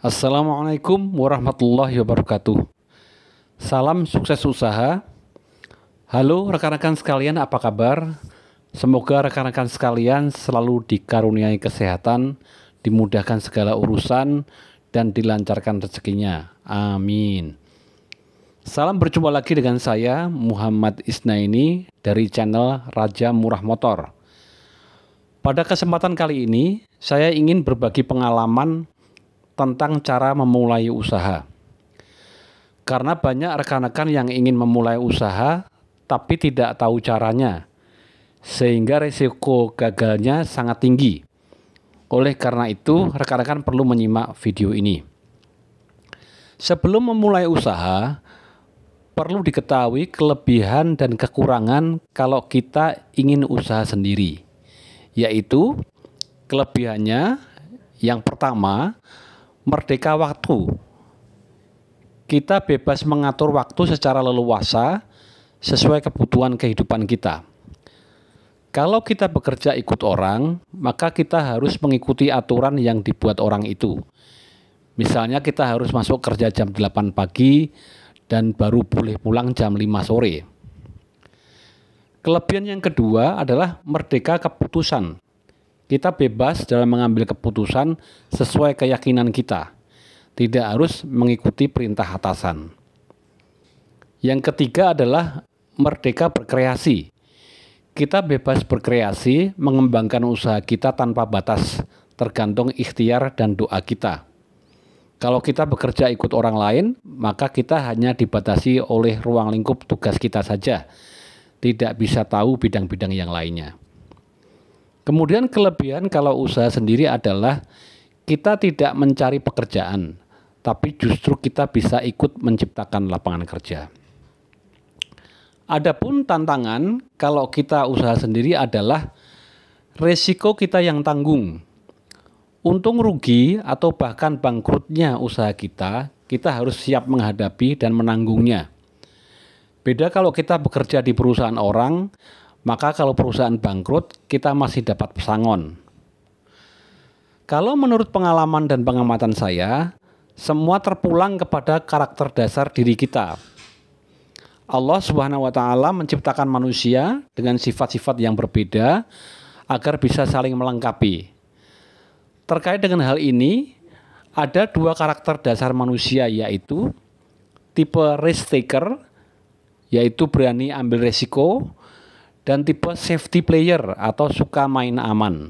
Assalamualaikum warahmatullahi wabarakatuh. Salam sukses usaha. Halo rekan-rekan sekalian, apa kabar? Semoga rekan-rekan sekalian selalu dikaruniai kesehatan, dimudahkan segala urusan, dan dilancarkan rezekinya. Amin. Salam berjumpa lagi dengan saya Muhammad Isnaini dari channel Raja Murah Motor. Pada kesempatan kali ini, saya ingin berbagi pengalaman tentang cara memulai usaha. Karena banyak rekan-rekan yang ingin memulai usaha tapi tidak tahu caranya, sehingga risiko gagalnya sangat tinggi. Oleh karena itu, rekan-rekan perlu menyimak video ini. Sebelum memulai usaha, perlu diketahui kelebihan dan kekurangan kalau kita ingin usaha sendiri. Yaitu, kelebihannya yang pertama, merdeka waktu. Kita bebas mengatur waktu secara leluasa sesuai kebutuhan kehidupan kita. Kalau kita bekerja ikut orang, maka kita harus mengikuti aturan yang dibuat orang itu. Misalnya kita harus masuk kerja jam 8 pagi dan baru boleh pulang jam 5 sore. Kelebihan yang kedua adalah merdeka keputusan. Kita bebas dalam mengambil keputusan sesuai keyakinan kita. Tidak harus mengikuti perintah atasan. Yang ketiga adalah merdeka berkreasi. Kita bebas berkreasi, mengembangkan usaha kita tanpa batas, tergantung ikhtiar dan doa kita. Kalau kita bekerja ikut orang lain, maka kita hanya dibatasi oleh ruang lingkup tugas kita saja. Tidak bisa tahu bidang-bidang yang lainnya. Kemudian kelebihan kalau usaha sendiri adalah kita tidak mencari pekerjaan, tapi justru kita bisa ikut menciptakan lapangan kerja. Adapun tantangan kalau kita usaha sendiri adalah resiko kita yang tanggung. Untung rugi atau bahkan bangkrutnya usaha kita harus siap menghadapi dan menanggungnya. Beda kalau kita bekerja di perusahaan orang, maka kalau perusahaan bangkrut, kita masih dapat pesangon. Kalau menurut pengalaman dan pengamatan saya, semua terpulang kepada karakter dasar diri kita. Allah Subhanahu wa Ta'ala menciptakan manusia dengan sifat-sifat yang berbeda agar bisa saling melengkapi. Terkait dengan hal ini, ada dua karakter dasar manusia, yaitu tipe risk taker, yaitu berani ambil resiko, dan tipe safety player atau suka main aman.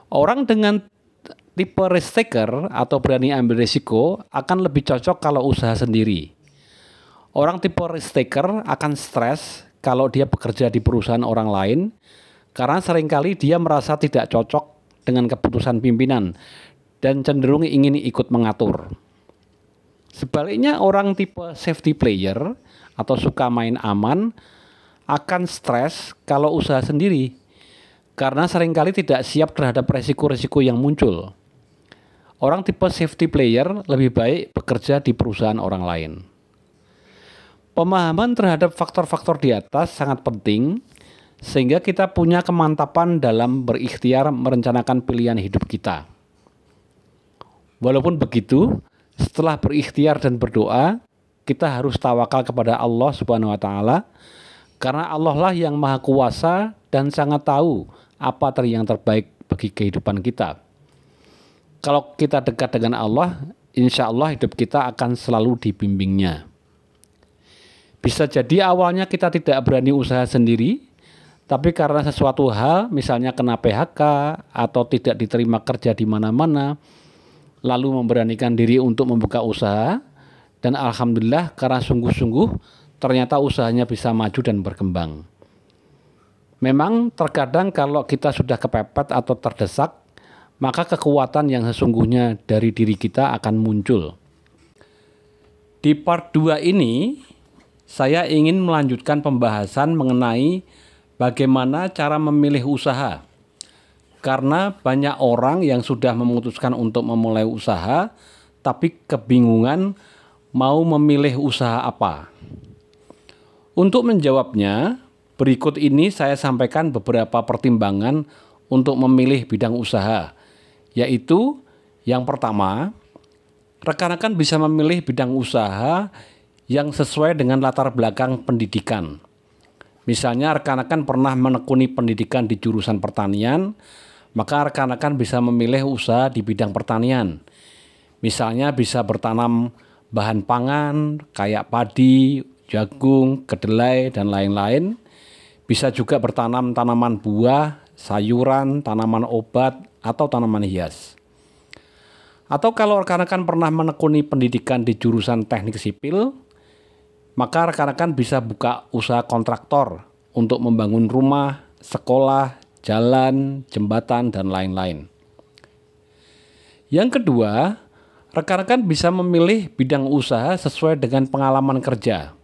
Orang dengan tipe risk taker atau berani ambil risiko akan lebih cocok kalau usaha sendiri. Orang tipe risk taker akan stres kalau dia bekerja di perusahaan orang lain karena seringkali dia merasa tidak cocok dengan keputusan pimpinan dan cenderung ingin ikut mengatur. Sebaliknya orang tipe safety player atau suka main aman akan stres kalau usaha sendiri karena seringkali tidak siap terhadap resiko-resiko yang muncul. Orang tipe safety player lebih baik bekerja di perusahaan orang lain. Pemahaman terhadap faktor-faktor di atas sangat penting sehingga kita punya kemantapan dalam berikhtiar merencanakan pilihan hidup kita. Walaupun begitu, setelah berikhtiar dan berdoa, kita harus tawakal kepada Allah Subhanahu wa Ta'ala. Karena Allah lah yang maha kuasa dan sangat tahu apa yang terbaik bagi kehidupan kita. Kalau kita dekat dengan Allah, insya Allah hidup kita akan selalu dibimbingnya. Bisa jadi awalnya kita tidak berani usaha sendiri, tapi karena sesuatu hal, misalnya kena PHK atau tidak diterima kerja di mana-mana, lalu memberanikan diri untuk membuka usaha, dan alhamdulillah karena sungguh-sungguh, ternyata usahanya bisa maju dan berkembang. Memang terkadang kalau kita sudah kepepet atau terdesak, maka kekuatan yang sesungguhnya dari diri kita akan muncul. Di part 2 ini, saya ingin melanjutkan pembahasan mengenai bagaimana cara memilih usaha. Karena banyak orang yang sudah memutuskan untuk memulai usaha, tapi kebingungan mau memilih usaha apa. Untuk menjawabnya, berikut ini saya sampaikan beberapa pertimbangan untuk memilih bidang usaha, yaitu Yang pertama, rekan-rekan bisa memilih bidang usaha yang sesuai dengan latar belakang pendidikan. Misalnya rekan-rekan pernah menekuni pendidikan di jurusan pertanian, maka rekan-rekan bisa memilih usaha di bidang pertanian. Misalnya bisa bertanam bahan pangan kayak padi, jagung, kedelai, dan lain-lain. Bisa juga bertanam tanaman buah, sayuran, tanaman obat, atau tanaman hias. Atau kalau rekan-rekan pernah menekuni pendidikan di jurusan teknik sipil, maka rekan-rekan bisa buka usaha kontraktor untuk membangun rumah, sekolah, jalan, jembatan, dan lain-lain. Yang kedua, rekan-rekan bisa memilih bidang usaha sesuai dengan pengalaman kerja.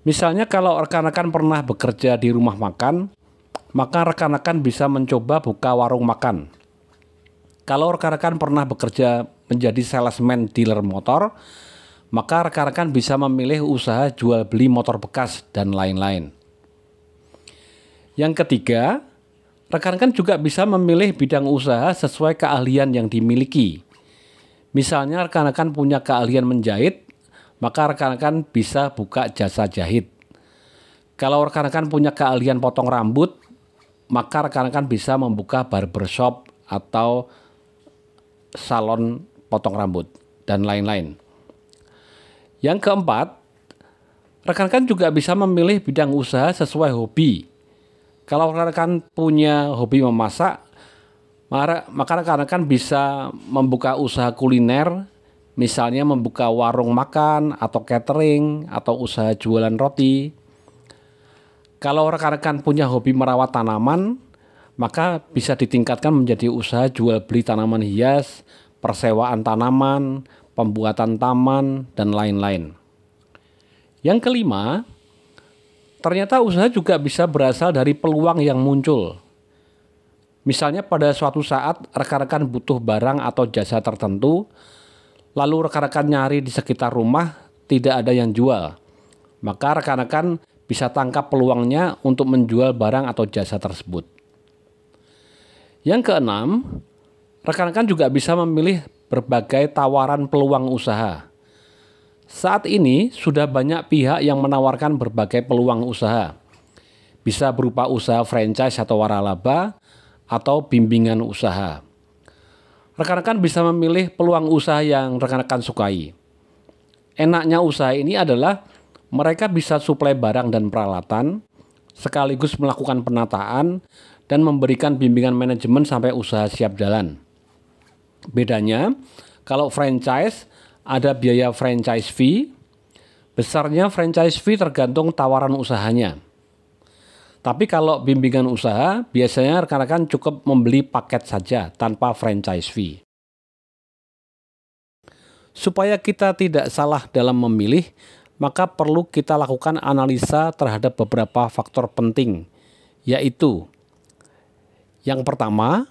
Misalnya kalau rekan-rekan pernah bekerja di rumah makan, maka rekan-rekan bisa mencoba buka warung makan. Kalau rekan-rekan pernah bekerja menjadi salesman dealer motor, maka rekan-rekan bisa memilih usaha jual beli motor bekas dan lain-lain. Yang ketiga, rekan-rekan juga bisa memilih bidang usaha sesuai keahlian yang dimiliki. Misalnya rekan-rekan punya keahlian menjahit, maka rekan-rekan bisa buka jasa jahit. Kalau rekan-rekan punya keahlian potong rambut, maka rekan-rekan bisa membuka barbershop atau salon potong rambut dan lain-lain. Yang keempat, rekan-rekan juga bisa memilih bidang usaha sesuai hobi. Kalau rekan-rekan punya hobi memasak, maka rekan-rekan bisa membuka usaha kuliner, misalnya membuka warung makan atau catering atau usaha jualan roti. Kalau rekan-rekan punya hobi merawat tanaman, maka bisa ditingkatkan menjadi usaha jual beli tanaman hias, persewaan tanaman, pembuatan taman, dan lain-lain. Yang kelima, ternyata usaha juga bisa berasal dari peluang yang muncul. Misalnya pada suatu saat rekan-rekan butuh barang atau jasa tertentu, lalu rekan-rekan nyari di sekitar rumah, tidak ada yang jual. Maka rekan-rekan bisa tangkap peluangnya untuk menjual barang atau jasa tersebut. Yang keenam, rekan-rekan juga bisa memilih berbagai tawaran peluang usaha. Saat ini sudah banyak pihak yang menawarkan berbagai peluang usaha. Bisa berupa usaha franchise atau waralaba, atau bimbingan usaha. Rekan-rekan bisa memilih peluang usaha yang rekan-rekan sukai. Enaknya usaha ini adalah mereka bisa suplai barang dan peralatan, sekaligus melakukan penataan, dan memberikan bimbingan manajemen sampai usaha siap jalan. Bedanya, kalau franchise ada biaya franchise fee, besarnya franchise fee tergantung tawaran usahanya. Tapi kalau bimbingan usaha, biasanya rekan-rekan cukup membeli paket saja tanpa franchise fee. Supaya kita tidak salah dalam memilih, maka perlu kita lakukan analisa terhadap beberapa faktor penting, yaitu yang pertama,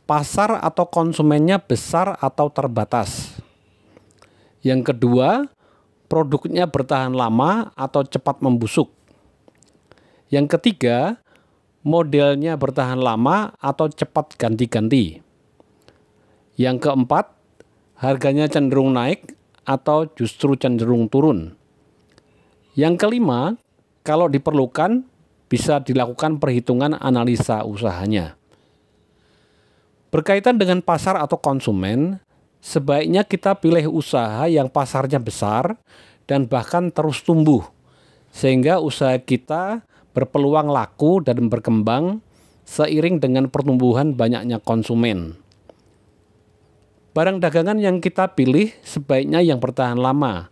pasar atau konsumennya besar atau terbatas. Yang kedua, produknya bertahan lama atau cepat membusuk. Yang ketiga, modelnya bertahan lama atau cepat ganti-ganti. Yang keempat, harganya cenderung naik atau justru cenderung turun. Yang kelima, kalau diperlukan, bisa dilakukan perhitungan analisa usahanya. Berkaitan dengan pasar atau konsumen, sebaiknya kita pilih usaha yang pasarnya besar dan bahkan terus tumbuh, sehingga usaha kita berpeluang laku dan berkembang seiring dengan pertumbuhan banyaknya konsumen. Barang dagangan yang kita pilih sebaiknya yang bertahan lama,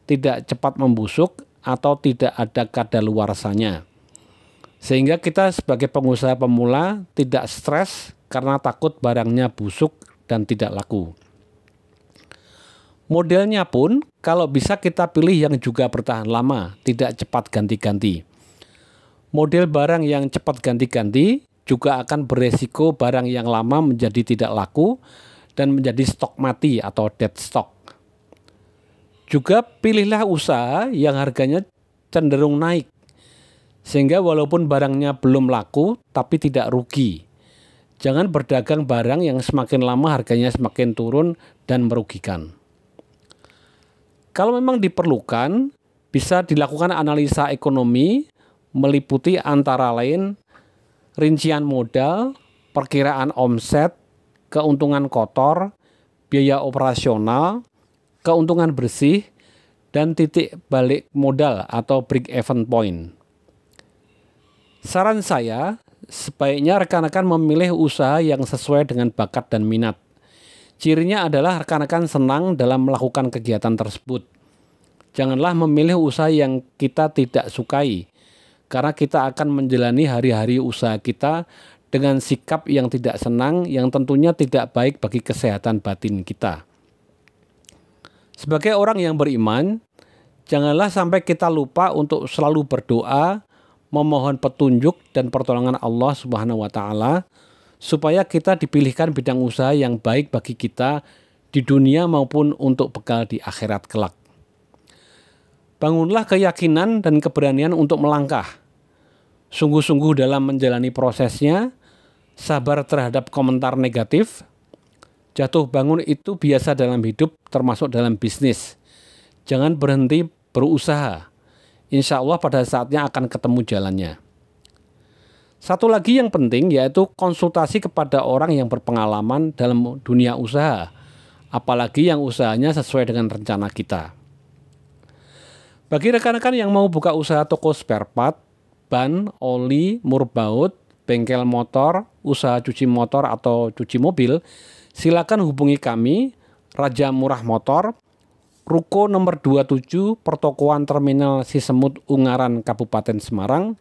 tidak cepat membusuk atau tidak ada kadaluarsanya. Sehingga kita sebagai pengusaha pemula tidak stres karena takut barangnya busuk dan tidak laku. Modelnya pun kalau bisa kita pilih yang juga bertahan lama, tidak cepat ganti-ganti. Model barang yang cepat ganti-ganti juga akan beresiko barang yang lama menjadi tidak laku dan menjadi stok mati atau dead stock. Juga pilihlah usaha yang harganya cenderung naik, sehingga walaupun barangnya belum laku tapi tidak rugi. Jangan berdagang barang yang semakin lama harganya semakin turun dan merugikan. Kalau memang diperlukan, bisa dilakukan analisa ekonomi meliputi antara lain rincian modal, perkiraan omset, keuntungan kotor, biaya operasional, keuntungan bersih, dan titik balik modal atau break-even point. Saran saya, sebaiknya rekan-rekan memilih usaha yang sesuai dengan bakat dan minat. Cirinya adalah rekan-rekan senang dalam melakukan kegiatan tersebut. Janganlah memilih usaha yang kita tidak sukai, karena kita akan menjalani hari-hari usaha kita dengan sikap yang tidak senang, yang tentunya tidak baik bagi kesehatan batin kita. Sebagai orang yang beriman, janganlah sampai kita lupa untuk selalu berdoa, memohon petunjuk dan pertolongan Allah Subhanahu wa taala supaya kita dipilihkan bidang usaha yang baik bagi kita di dunia maupun untuk bekal di akhirat kelak. Bangunlah keyakinan dan keberanian untuk melangkah. Sungguh-sungguh dalam menjalani prosesnya, sabar terhadap komentar negatif. Jatuh bangun itu biasa dalam hidup, termasuk dalam bisnis. Jangan berhenti berusaha. Insya Allah pada saatnya akan ketemu jalannya. Satu lagi yang penting yaitu konsultasi kepada orang yang berpengalaman dalam dunia usaha, apalagi yang usahanya sesuai dengan rencana kita. Bagi rekan-rekan yang mau buka usaha toko spare part, ban, oli, mur baut, bengkel motor, usaha cuci motor atau cuci mobil, silakan hubungi kami, Raja Murah Motor, Ruko nomor 27, Pertokoan Terminal Sisemut, Ungaran, Kabupaten Semarang,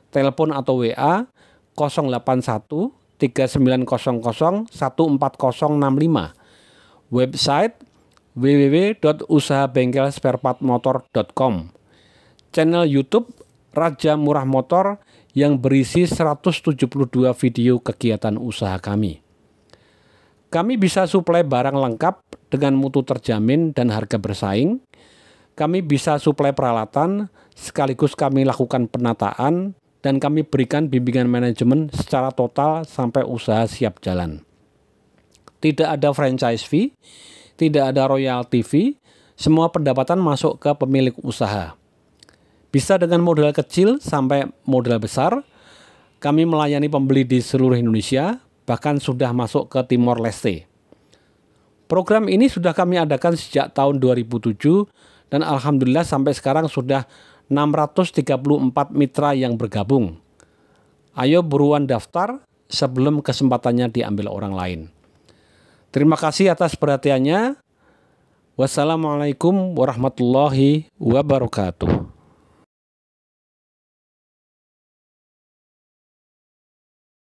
telepon atau WA 081 3900 14065, website www.usahabengkelsparepartmotor.com, channel YouTube Raja Murah Motor yang berisi 172 video kegiatan usaha kami. Kami bisa suplai barang lengkap dengan mutu terjamin dan harga bersaing. Kami bisa suplai peralatan, sekaligus kami lakukan penataan, dan kami berikan bimbingan manajemen secara total sampai usaha siap jalan. Tidak ada franchise fee, tidak ada royalty fee, semua pendapatan masuk ke pemilik usaha. Bisa dengan modal kecil sampai modal besar. Kami melayani pembeli di seluruh Indonesia, bahkan sudah masuk ke Timor Leste. Program ini sudah kami adakan sejak tahun 2007 dan alhamdulillah sampai sekarang sudah 634 mitra yang bergabung. Ayo buruan daftar sebelum kesempatannya diambil orang lain. Terima kasih atas perhatiannya. Wassalamualaikum warahmatullahi wabarakatuh.